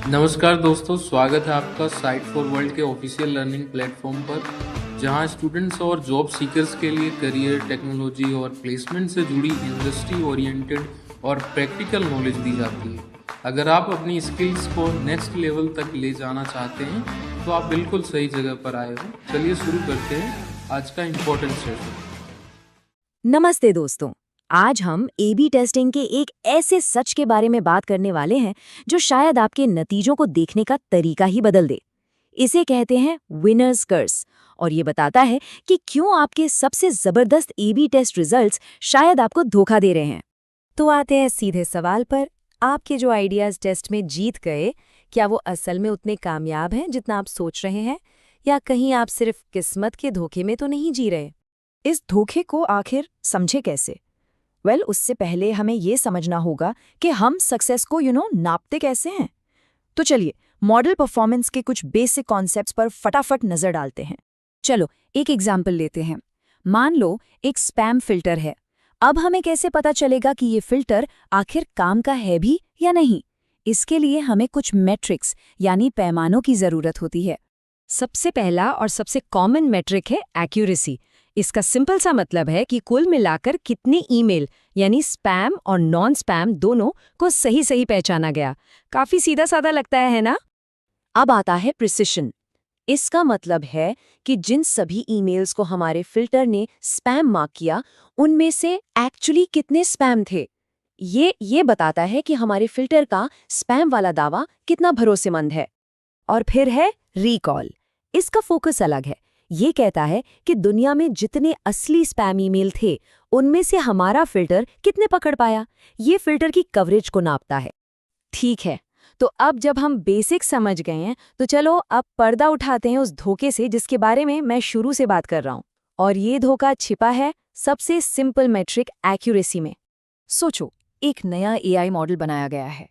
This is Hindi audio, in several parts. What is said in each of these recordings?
नमस्कार दोस्तों, स्वागत है आपका साइट फॉर वर्ल्ड के ऑफिशियल लर्निंग प्लेटफॉर्म पर, जहां स्टूडेंट्स और जॉब सीकर्स के लिए करियर, टेक्नोलॉजी और प्लेसमेंट से जुड़ी इंडस्ट्री ओरिएंटेड और प्रैक्टिकल नॉलेज दी जाती है। अगर आप अपनी स्किल्स को नेक्स्ट लेवल तक ले जाना चाहते हैं तो आप बिल्कुल सही जगह पर आए हो। चलिए शुरू करते हैं आज का इम्पोर्टेंट सेशन। नमस्ते दोस्तों। आज हम ए/बी टेस्टिंग के एक ऐसे सच के बारे में बात करने वाले हैं जो शायद आपके नतीजों को देखने का तरीका ही बदल दे। इसे कहते हैं विनर्स कर्स, और ये बताता है कि क्यों आपके सबसे जबरदस्त ए/बी टेस्ट रिजल्ट्स शायद आपको धोखा दे रहे हैं। तो आते हैं सीधे सवाल पर। आपके जो आइडियाज टेस्ट में जीत गए, क्या वो असल में उतने कामयाब हैं जितना आप सोच रहे हैं, या कहीं आप सिर्फ किस्मत के धोखे में तो नहीं जी रहे? इस धोखे को आखिर समझे कैसे? उससे पहले हमें ये समझना होगा कि हम सक्सेस को नापते कैसे हैं। तो चलिए मॉडल परफॉर्मेंस के कुछ बेसिक कॉन्सेप्ट्स पर फटाफट नजर डालते हैं। चलो एक एग्जाम्पल लेते हैं। मान लो एक स्पैम फिल्टर है। अब हमें कैसे पता चलेगा कि ये फिल्टर आखिर काम का है भी या नहीं? इसके लिए हमें कुछ मैट्रिक्स यानी पैमानों की जरूरत होती है। सबसे पहला और सबसे कॉमन मैट्रिक है एक्यूरेसी। इसका सिंपल सा मतलब है कि कुल मिलाकर कितने ईमेल यानी स्पैम और नॉन स्पैम दोनों को सही सही पहचाना गया। काफी सीधा साधा लगता है ना? अब आता है प्रिसिशन। इसका मतलब है कि जिन सभी ईमेल्स को हमारे फिल्टर ने स्पैम मार्क किया, उनमें से एक्चुअली कितने स्पैम थे। ये बताता है कि हमारे फिल्टर का स्पैम वाला दावा कितना भरोसेमंद है। और फिर है रिकॉल। इसका फोकस अलग है। ये कहता है कि दुनिया में जितने असली स्पैम ईमेल थे, उनमें से हमारा फिल्टर कितने पकड़ पाया। ये फिल्टर की कवरेज को नापता है। ठीक है, तो अब जब हम बेसिक समझ गए हैं, तो चलो अब पर्दा उठाते हैं उस धोखे से जिसके बारे में मैं शुरू से बात कर रहा हूं। और ये धोखा छिपा है सबसे सिंपल मैट्रिक एक्यूरेसी में। सोचो, एक नया एआई मॉडल बनाया गया है।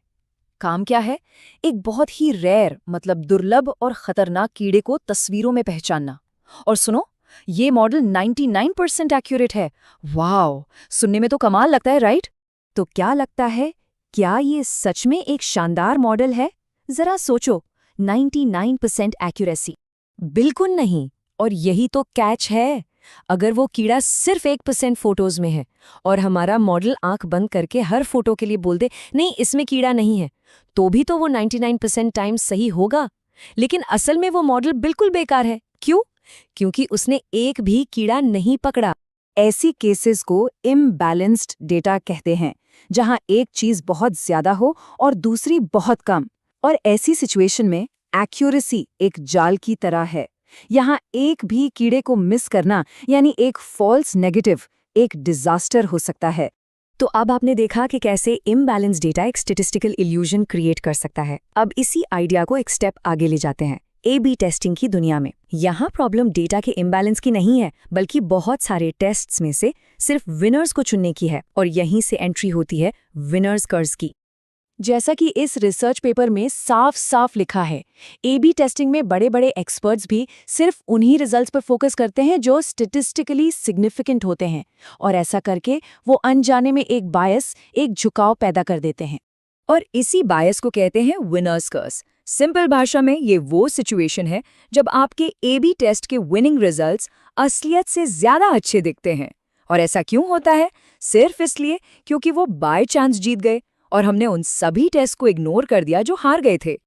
काम क्या है? एक बहुत ही रेयर मतलब दुर्लभ और खतरनाक कीड़े को तस्वीरों में पहचानना। और सुनो, ये मॉडल 99% एक्यूरेट है। वाओ, सुनने में तो कमाल लगता है, राइट? तो क्या लगता है, क्या ये सच में एक शानदार मॉडल है? जरा सोचो, 99% एक्यूरेसी। बिल्कुल नहीं। और यही तो कैच है। अगर वो कीड़ा सिर्फ 1% फोटोज में है और हमारा मॉडल आंख बंद करके हर फोटो के लिए बोल दे नहीं इसमें कीड़ा नहीं है, तो भी तो वो 99% टाइम सही होगा। लेकिन असल में वो मॉडल बिल्कुल बेकार है। क्यों? क्योंकि उसने एक भी कीड़ा नहीं पकड़ा। ऐसी केसेस को इम्बैलेंस्ड डेटा कहते हैं, जहां एक चीज बहुत ज्यादा हो और दूसरी बहुत कम। और ऐसी सिचुएशन में एक्यूरेसी एक जाल की तरह है। यहाँ एक भी कीड़े को मिस करना यानी एक फॉल्स नेगेटिव, एक डिजास्टर हो सकता है। तो अब आपने देखा कि कैसे इम्बैलेंस डेटा एक स्टैटिस्टिकल इल्यूजन क्रिएट कर सकता है। अब इसी आइडिया को एक स्टेप आगे ले जाते हैं ए/बी टेस्टिंग की दुनिया में। यहाँ प्रॉब्लम डेटा के इम्बैलेंस की नहीं है, बल्कि बहुत सारे टेस्ट्स में से सिर्फ विनर्स को चुनने की है। और यहीं से एंट्री होती है विनर्स कर्स की। जैसा कि इस रिसर्च पेपर में साफ साफ लिखा है, ए/बी टेस्टिंग में बड़े बड़े एक्सपर्ट्स भी सिर्फ उन्हीं रिजल्ट्स पर फोकस करते हैं जो स्टैटिस्टिकली सिग्निफिकेंट होते हैं। और ऐसा करके वो अनजाने में एक बायस, एक झुकाव पैदा कर देते हैं। और इसी बायस को कहते हैं विनर्स कर्स। सिंपल भाषा में ये वो सिचुएशन है जब आपके ए/बी टेस्ट के विनिंग रिजल्ट्स असलियत से ज्यादा अच्छे दिखते हैं। और ऐसा क्यों होता है? सिर्फ इसलिए क्योंकि वो बाय चांस जीत गए और हमने उन सभी टेस्ट को इग्नोर कर दिया जो हार गए थे।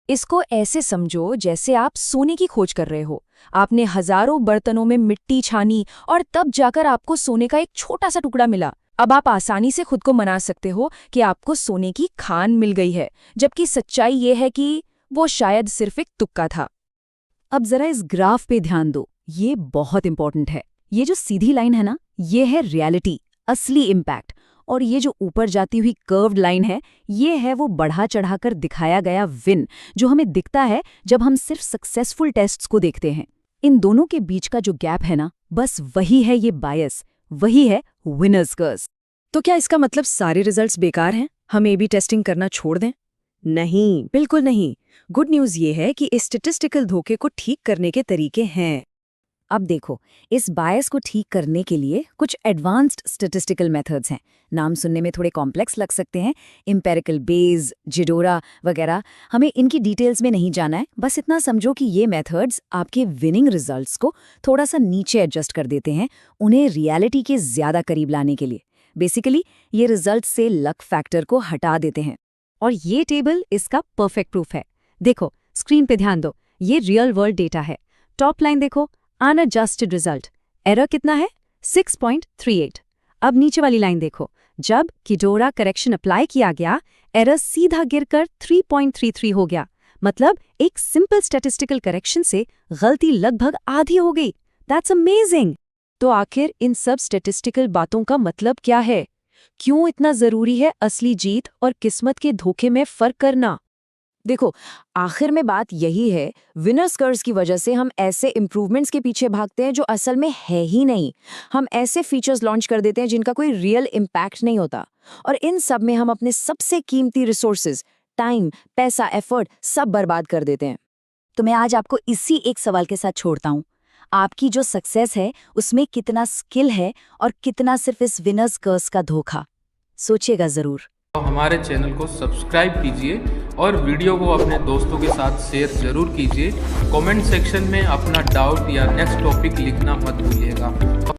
इसको ऐसे समझो जैसे आप सोने की खोज कर रहे हो। आपने हजारों बर्तनों में मिट्टी छानी और तब जाकर आपको सोने का एक छोटा सा टुकड़ा मिला। अब आप आसानी से खुद को मना सकते हो कि आपको सोने की खान मिल गई है, जबकि सच्चाई ये है कि वो शायद सिर्फ एक तुक्का था। अब जरा इस ग्राफ पे ध्यान दो, ये बहुत इंपॉर्टेंट है। ये जो सीधी लाइन है ना, ये है रियलिटी, असली इम्पैक्ट। और ये जो ऊपर जाती हुई कर्व्ड लाइन है, ये है वो बढ़ा चढ़ाकर दिखाया गया विन, जो हमें दिखता है जब हम सिर्फ सक्सेसफुल टेस्ट्स को देखते हैं। इन दोनों के बीच का जो गैप है ना, बस वही है ये बायस, वही है विनर्स कर्स। तो क्या इसका मतलब सारे रिजल्ट्स बेकार हैं? हम ए/बी टेस्टिंग करना छोड़ दें? नहीं, बिल्कुल नहीं। गुड न्यूज़ ये है कि इस स्टैटिस्टिकल धोखे को ठीक करने के तरीके हैं। अब देखो, इस बायस को ठीक करने के लिए कुछ एडवांस्ड स्टैटिस्टिकल मेथड्स हैं। नाम सुनने में थोड़े कॉम्प्लेक्स लग सकते हैं, एम्पिरिकल बेस, जिडोरा वगैरह। हमें इनकी डिटेल्स में नहीं जाना है, बस इतना समझो कि ये मेथड्स आपके विनिंग रिजल्ट्स को थोड़ा सा नीचे एडजस्ट कर देते हैं, उन्हें रियलिटी के ज्यादा करीब लाने के लिए। बेसिकली ये रिजल्ट से लक फैक्टर को हटा देते हैं। और ये टेबल इसका परफेक्ट प्रूफ है। देखो, स्क्रीन पे ध्यान दो, ये रियल वर्ल्ड डेटा है। टॉप लाइन देखो, अनएडजस्टेड रिजल्ट, एरर कितना है? 6.38। अब नीचे वाली लाइन देखो, जब किडोरा करेक्शन अप्लाई किया गया, एरर सीधा गिरकर 3.33 हो गया। मतलब एक सिंपल स्टैटिस्टिकल करेक्शन से गलती लगभग आधी हो गई। That's amazing. तो आखिर इन सब स्टैटिस्टिकल बातों का मतलब क्या है? क्यों इतना जरूरी है असली जीत और किस्मत के धोखे में फर्क करना? देखो, आखिर में बात यही है, विनर्स कर्व्स की वजह से हम ऐसे इंप्रूवमेंट्स के पीछे भागते हैं जो असल में है ही नहीं। हम ऐसे फीचर्स लॉन्च कर देते हैं जिनका कोई रियल इम्पैक्ट नहीं होता, और इन सब में हम अपने सबसे कीमती रिसोर्सेज, टाइम, पैसा, एफर्ट सब बर्बाद कर देते हैं। तो मैं आज आपको इसी एक सवाल के साथ छोड़ता हूँ। आपकी जो सक्सेस है उसमें कितना स्किल है और कितना सिर्फ इस विनर्स कर्व्स का धोखा? सोचिएगा जरूर। तो हमारे चैनल को सब्सक्राइब कीजिए और वीडियो को अपने दोस्तों के साथ शेयर जरूर कीजिए। कमेंट सेक्शन में अपना डाउट या नेक्स्ट टॉपिक लिखना मत भूलिएगा।